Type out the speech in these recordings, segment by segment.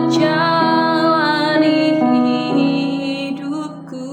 menjalani hidupku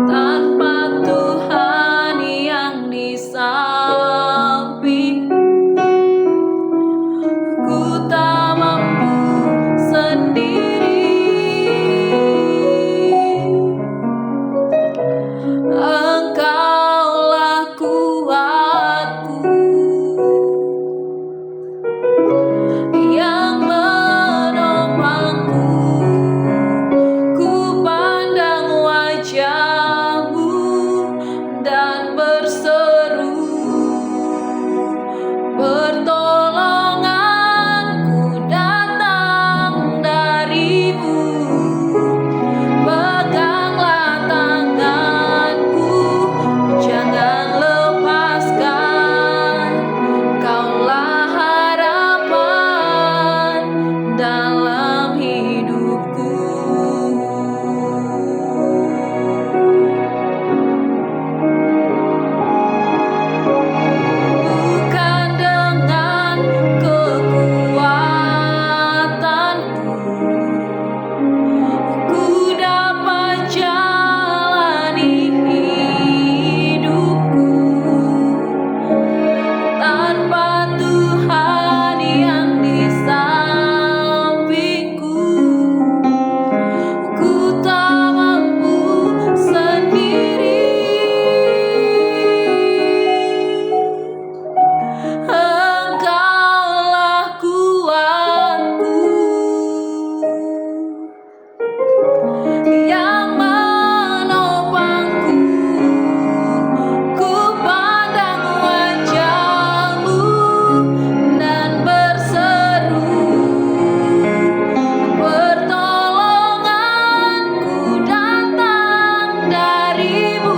tanpa Tuhan yang di sampingku. Ku tak mampu sendiri, Engkaulah kuatku yang menopangku. Ku pandang wajah-Mu dan berseru, pertolonganku datang dari-Mu. Peganglah tanganku, jangan lepaskan, Kaulah harapan dalam hidupku. Bukan dengan kekuatanku ku dapat jalani hidupku tanpa Tuhan yang di sampingku. Ku tak mampu sendiri, Engkaulah kuatku yang menopangku. Ku pandang wajah-Mu dan berseru, pertolonganku datang dari-Mu.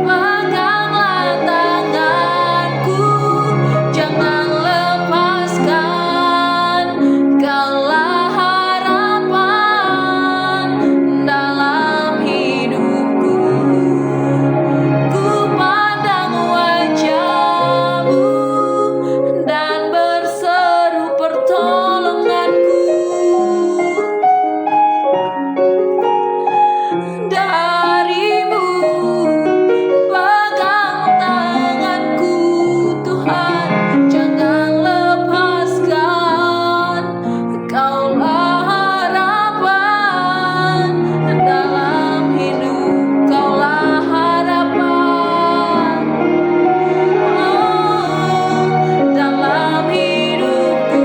Peganglah tanganku, jangan lepaskan, Kaulah harapan dalam hidupku. Ku pandang wajah-Mu dan berseru, pertolonganku dari-Mu. Pegang tanganku Tuhan, jangan lepaskan, Kaulah harapan dalam hidup. Kaulah harapan dalam hidupku.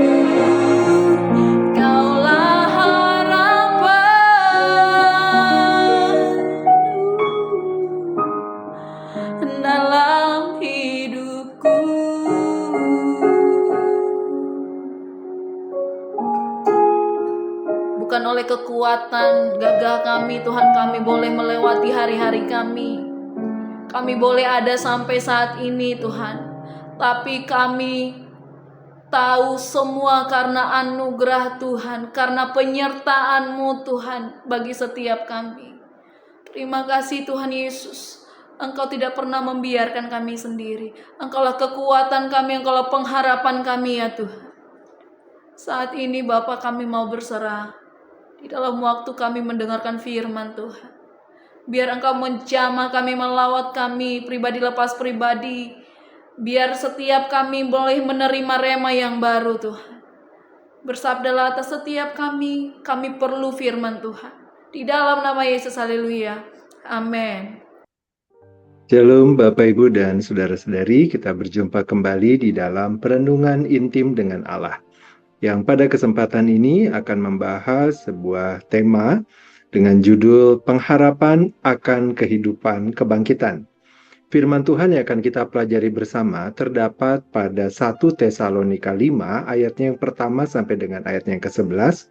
Kaulah harapan dalam hidupku. Bukan oleh kekuatan gagah kami, Tuhan, kami boleh melewati hari-hari kami. Kami boleh ada sampai saat ini, Tuhan. Tapi kami tahu semua karena anugerah Tuhan, karena penyertaan-Mu, Tuhan, bagi setiap kami. Terima kasih Tuhan Yesus. Engkau tidak pernah membiarkan kami sendiri. Engkaulah kekuatan kami, Engkaulah pengharapan kami ya Tuhan. Saat ini Bapa, kami mau berserah di dalam waktu kami mendengarkan firman Tuhan. Biar Engkau menjamah kami, melawat kami, pribadi lepas pribadi. Biar setiap kami boleh menerima rema yang baru Tuhan. Bersabdalah atas setiap kami perlu firman Tuhan. Di dalam nama Yesus, haleluya. Amin. Shalom Bapak Ibu dan Saudara-saudari, kita berjumpa kembali di dalam Perenungan Intim dengan Allah, yang pada kesempatan ini akan membahas sebuah tema dengan judul Pengharapan akan Kehidupan Kebangkitan. Firman Tuhan yang akan kita pelajari bersama terdapat pada 1 Tesalonika 5 ayatnya yang pertama sampai dengan ayatnya yang ke-11,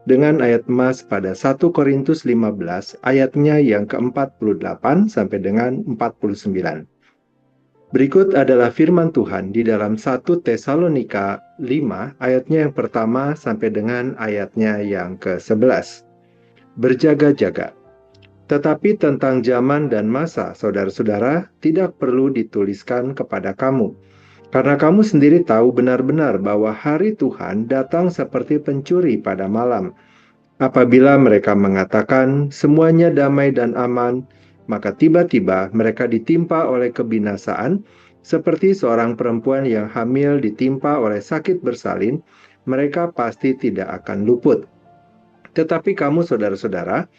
dengan ayat emas pada 1 Korintus 15 ayatnya yang ke-48 sampai dengan 49. Berikut adalah firman Tuhan di dalam 1 Tesalonika 5 ayatnya yang pertama sampai dengan ayatnya yang ke-11. Berjaga-jaga. Tetapi tentang zaman dan masa, saudara-saudara, tidak perlu dituliskan kepada kamu. Karena kamu sendiri tahu benar-benar bahwa hari Tuhan datang seperti pencuri pada malam. Apabila mereka mengatakan semuanya damai dan aman, maka tiba-tiba mereka ditimpa oleh kebinasaan, seperti seorang perempuan yang hamil ditimpa oleh sakit bersalin, mereka pasti tidak akan luput. Tetapi kamu, saudara-saudara,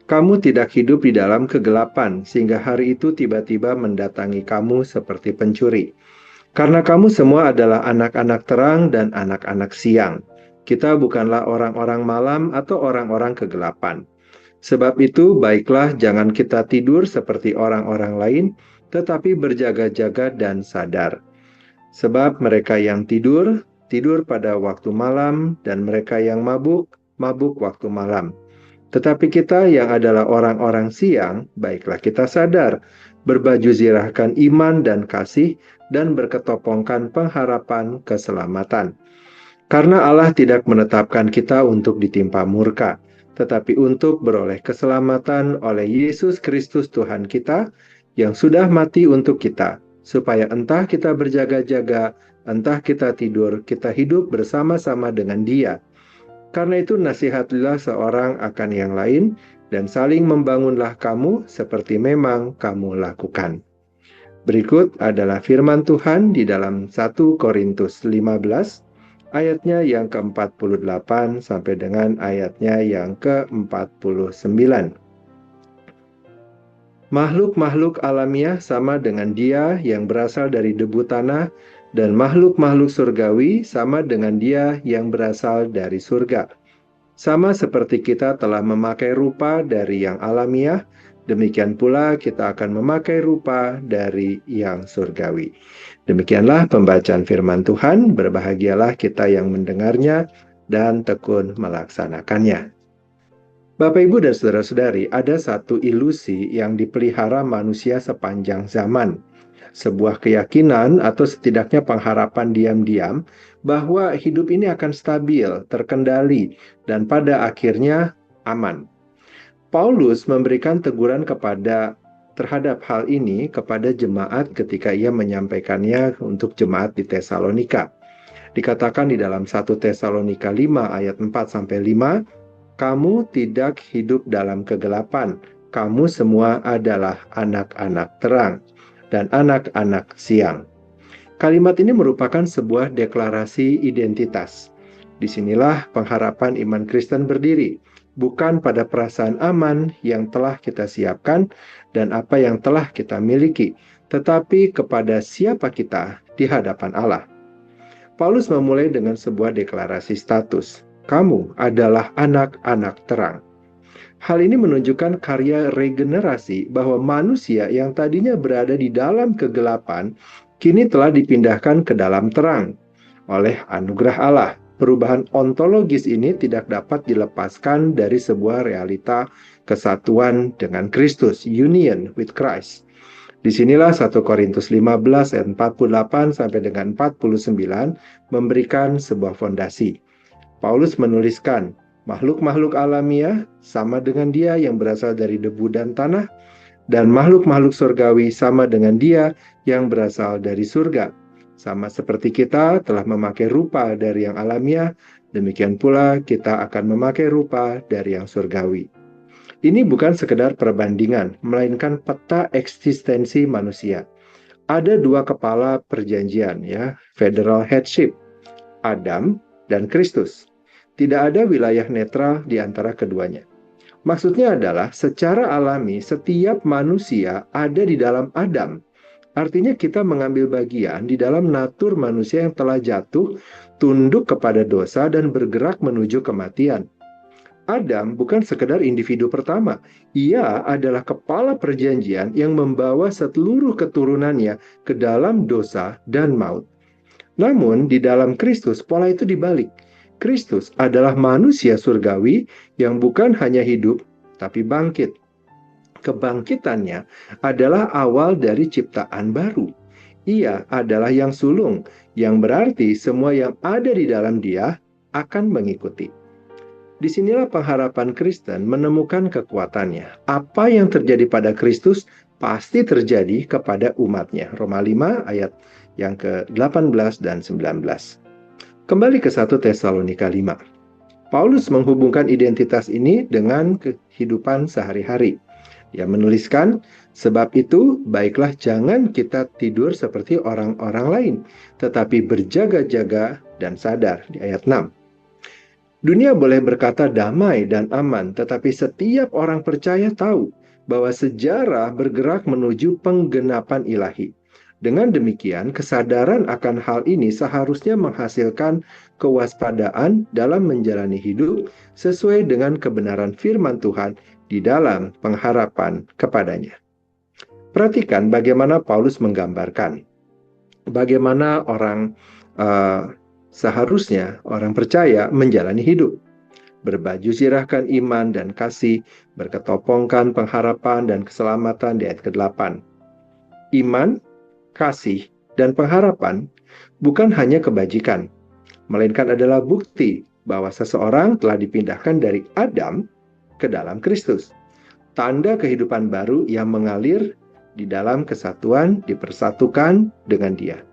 kamu tidak hidup di dalam kegelapan, sehingga hari itu tiba-tiba mendatangi kamu seperti pencuri. Karena kamu semua adalah anak-anak terang dan anak-anak siang. Kita bukanlah orang-orang malam atau orang-orang kegelapan. Sebab itu, baiklah jangan kita tidur seperti orang-orang lain, tetapi berjaga-jaga dan sadar. Sebab mereka yang tidur, tidur pada waktu malam, dan mereka yang mabuk, mabuk waktu malam. Tetapi kita yang adalah orang-orang siang, baiklah kita sadar, berbaju zirahkan iman dan kasih, dan berketopongkan pengharapan keselamatan. Karena Allah tidak menetapkan kita untuk ditimpa murka, tetapi untuk beroleh keselamatan oleh Yesus Kristus Tuhan kita, yang sudah mati untuk kita, supaya entah kita berjaga-jaga, entah kita tidur, kita hidup bersama-sama dengan Dia. Karena itu nasihatilah seorang akan yang lain, dan saling membangunlah kamu seperti memang kamu lakukan. Berikut adalah firman Tuhan di dalam 1 Korintus 15, ayatnya yang ke-48 sampai dengan ayatnya yang ke-49. Makhluk-makhluk alamiah sama dengan Dia yang berasal dari debu tanah, dan makhluk-makhluk surgawi sama dengan Dia yang berasal dari surga. Sama seperti kita telah memakai rupa dari yang alamiah, demikian pula kita akan memakai rupa dari yang surgawi. Demikianlah pembacaan firman Tuhan, berbahagialah kita yang mendengarnya dan tekun melaksanakannya. Bapak, Ibu, dan saudara-saudari, ada satu ilusi yang dipelihara manusia sepanjang zaman. Sebuah keyakinan atau setidaknya pengharapan diam-diam bahwa hidup ini akan stabil, terkendali, dan pada akhirnya aman. Paulus memberikan teguran terhadap hal ini kepada jemaat ketika ia menyampaikannya untuk jemaat di Tesalonika. Dikatakan di dalam 1 Tesalonika 5 ayat 4-5, kamu tidak hidup dalam kegelapan, kamu semua adalah anak-anak terang dan anak-anak siang. Kalimat ini merupakan sebuah deklarasi identitas. Disinilah pengharapan iman Kristen berdiri, bukan pada perasaan aman yang telah kita siapkan dan apa yang telah kita miliki, tetapi kepada siapa kita di hadapan Allah. Paulus memulai dengan sebuah deklarasi status. Kamu adalah anak-anak terang. Hal ini menunjukkan karya regenerasi bahwa manusia yang tadinya berada di dalam kegelapan, kini telah dipindahkan ke dalam terang oleh anugerah Allah. Perubahan ontologis ini tidak dapat dilepaskan dari sebuah realita kesatuan dengan Kristus, union with Christ. Disinilah 1 Korintus 15 ayat 48 sampai dengan 49 memberikan sebuah fondasi. Paulus menuliskan, makhluk-makhluk alamiah sama dengan Dia yang berasal dari debu dan tanah, dan makhluk-makhluk surgawi sama dengan Dia yang berasal dari surga. Sama seperti kita telah memakai rupa dari yang alamiah, demikian pula kita akan memakai rupa dari yang surgawi. Ini bukan sekedar perbandingan, melainkan peta eksistensi manusia. Ada dua kepala perjanjian, federal headship, Adam dan Kristus. Tidak ada wilayah netral di antara keduanya. Maksudnya adalah secara alami setiap manusia ada di dalam Adam. Artinya kita mengambil bagian di dalam natur manusia yang telah jatuh, tunduk kepada dosa dan bergerak menuju kematian. Adam bukan sekedar individu pertama. Ia adalah kepala perjanjian yang membawa seluruh keturunannya ke dalam dosa dan maut. Namun di dalam Kristus pola itu dibalik. Kristus adalah manusia surgawi yang bukan hanya hidup, tapi bangkit. Kebangkitannya adalah awal dari ciptaan baru. Ia adalah yang sulung, yang berarti semua yang ada di dalam Dia akan mengikuti. Disinilah pengharapan Kristen menemukan kekuatannya. Apa yang terjadi pada Kristus pasti terjadi kepada umatnya. Roma 5 ayat yang ke-18 dan 19. Kembali ke 1 Tesalonika 5. Paulus menghubungkan identitas ini dengan kehidupan sehari-hari. Ia menuliskan, sebab itu baiklah jangan kita tidur seperti orang-orang lain, tetapi berjaga-jaga dan sadar, di ayat 6. Dunia boleh berkata damai dan aman, tetapi setiap orang percaya tahu bahwa sejarah bergerak menuju penggenapan ilahi. Dengan demikian, kesadaran akan hal ini seharusnya menghasilkan kewaspadaan dalam menjalani hidup sesuai dengan kebenaran firman Tuhan di dalam pengharapan kepadanya. Perhatikan bagaimana Paulus menggambarkan bagaimana orang seharusnya orang percaya menjalani hidup. Berbaju sirahkan iman dan kasih, berketopongkan pengharapan dan keselamatan, di ayat ke-8. Iman, kasih, dan pengharapan bukan hanya kebajikan, melainkan adalah bukti bahwa seseorang telah dipindahkan dari Adam ke dalam Kristus. Tanda kehidupan baru yang mengalir di dalam kesatuan, dipersatukan dengan Dia.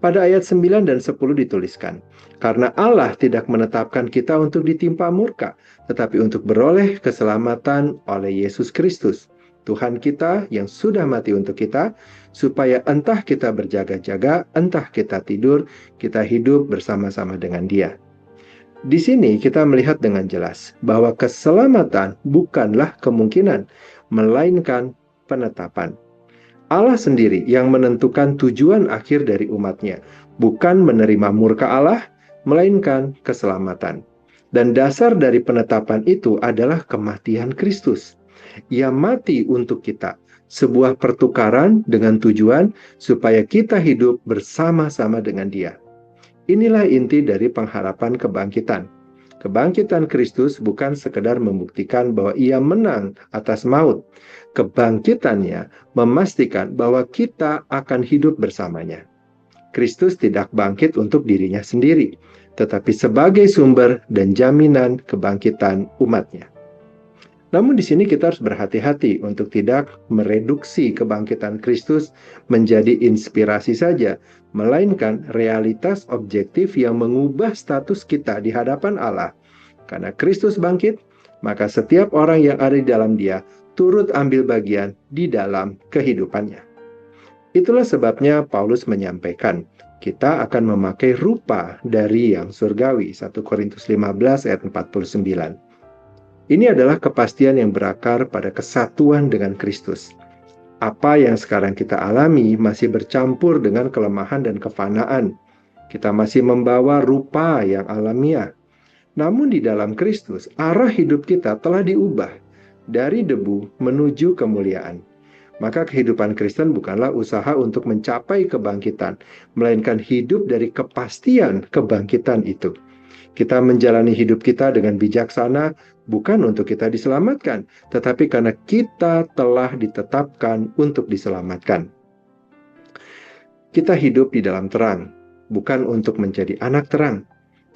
Pada ayat 9 dan 10 dituliskan, karena Allah tidak menetapkan kita untuk ditimpa murka, tetapi untuk beroleh keselamatan oleh Yesus Kristus, Tuhan kita yang sudah mati untuk kita, supaya entah kita berjaga-jaga, entah kita tidur, kita hidup bersama-sama dengan Dia. Di sini kita melihat dengan jelas bahwa keselamatan bukanlah kemungkinan, melainkan penetapan. Allah sendiri yang menentukan tujuan akhir dari umatnya, bukan menerima murka Allah, melainkan keselamatan. Dan dasar dari penetapan itu adalah kematian Kristus. Ia mati untuk kita, sebuah pertukaran dengan tujuan supaya kita hidup bersama-sama dengan Dia. Inilah inti dari pengharapan kebangkitan. Kebangkitan Kristus bukan sekedar membuktikan bahwa Ia menang atas maut. Kebangkitannya memastikan bahwa kita akan hidup bersamanya. Kristus tidak bangkit untuk dirinya sendiri, tetapi sebagai sumber dan jaminan kebangkitan umatnya. Namun di sini kita harus berhati-hati untuk tidak mereduksi kebangkitan Kristus menjadi inspirasi saja, melainkan realitas objektif yang mengubah status kita di hadapan Allah. Karena Kristus bangkit, maka setiap orang yang ada di dalam Dia turut ambil bagian di dalam kehidupannya. Itulah sebabnya Paulus menyampaikan, kita akan memakai rupa dari yang surgawi, 1 Korintus 15 ayat 49. Ini adalah kepastian yang berakar pada kesatuan dengan Kristus. Apa yang sekarang kita alami masih bercampur dengan kelemahan dan kefanaan. Kita masih membawa rupa yang alamiah. Namun di dalam Kristus, arah hidup kita telah diubah dari debu menuju kemuliaan. Maka kehidupan Kristen bukanlah usaha untuk mencapai kebangkitan, melainkan hidup dari kepastian kebangkitan itu. Kita menjalani hidup kita dengan bijaksana, bukan untuk kita diselamatkan, tetapi karena kita telah ditetapkan untuk diselamatkan. Kita hidup di dalam terang, bukan untuk menjadi anak terang,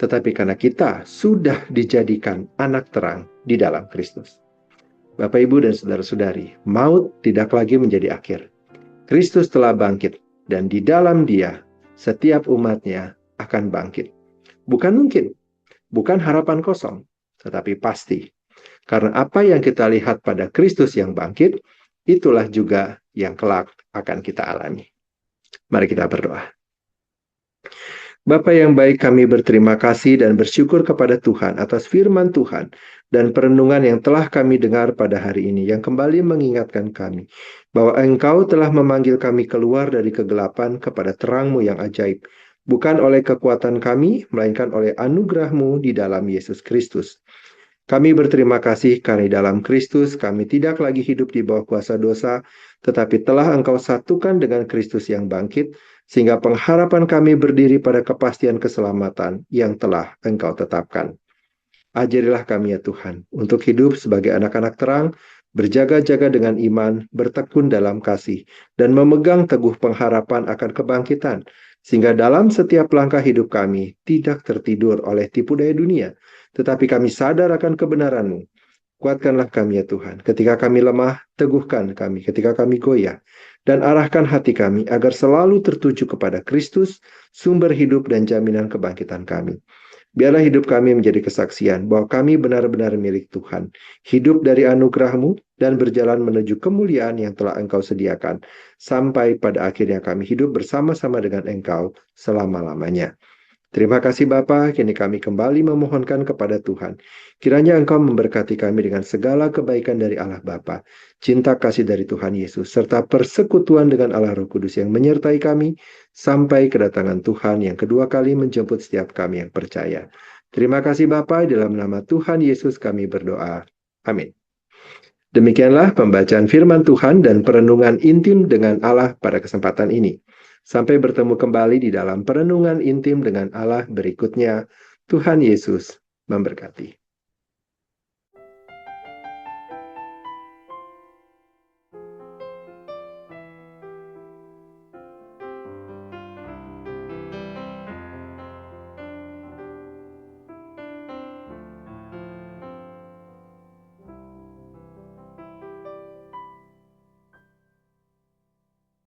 tetapi karena kita sudah dijadikan anak terang di dalam Kristus. Bapak, Ibu, dan saudara-saudari, maut tidak lagi menjadi akhir. Kristus telah bangkit, dan di dalam Dia, setiap umatnya akan bangkit. Bukan mungkin, bukan harapan kosong, tetapi pasti. Karena apa yang kita lihat pada Kristus yang bangkit, itulah juga yang kelak akan kita alami. Mari kita berdoa. Bapa yang baik, kami berterima kasih dan bersyukur kepada Tuhan atas firman Tuhan dan perenungan yang telah kami dengar pada hari ini, yang kembali mengingatkan kami bahwa Engkau telah memanggil kami keluar dari kegelapan kepada terang-Mu yang ajaib, bukan oleh kekuatan kami, melainkan oleh anugerah-Mu di dalam Yesus Kristus. Kami berterima kasih karena dalam Kristus kami tidak lagi hidup di bawah kuasa dosa, tetapi telah Engkau satukan dengan Kristus yang bangkit, sehingga pengharapan kami berdiri pada kepastian keselamatan yang telah Engkau tetapkan. Ajarilah kami ya Tuhan, untuk hidup sebagai anak-anak terang, berjaga-jaga dengan iman, bertekun dalam kasih, dan memegang teguh pengharapan akan kebangkitan, sehingga dalam setiap langkah hidup kami tidak tertidur oleh tipu daya dunia, tetapi kami sadar akan kebenaran-Mu. Kuatkanlah kami ya Tuhan, ketika kami lemah, teguhkan kami, ketika kami goyah, dan arahkan hati kami agar selalu tertuju kepada Kristus, sumber hidup dan jaminan kebangkitan kami. Biarlah hidup kami menjadi kesaksian bahwa kami benar-benar milik Tuhan, hidup dari anugerah-Mu dan berjalan menuju kemuliaan yang telah Engkau sediakan, sampai pada akhirnya kami hidup bersama-sama dengan Engkau selama-lamanya. Terima kasih Bapa, kini kami kembali memohonkan kepada Tuhan. Kiranya Engkau memberkati kami dengan segala kebaikan dari Allah Bapa, cinta kasih dari Tuhan Yesus, serta persekutuan dengan Allah Roh Kudus yang menyertai kami, sampai kedatangan Tuhan yang kedua kali menjemput setiap kami yang percaya. Terima kasih Bapa, dalam nama Tuhan Yesus kami berdoa. Amin. Demikianlah pembacaan firman Tuhan dan perenungan intim dengan Allah pada kesempatan ini. Sampai bertemu kembali di dalam perenungan intim dengan Allah berikutnya. Tuhan Yesus memberkati.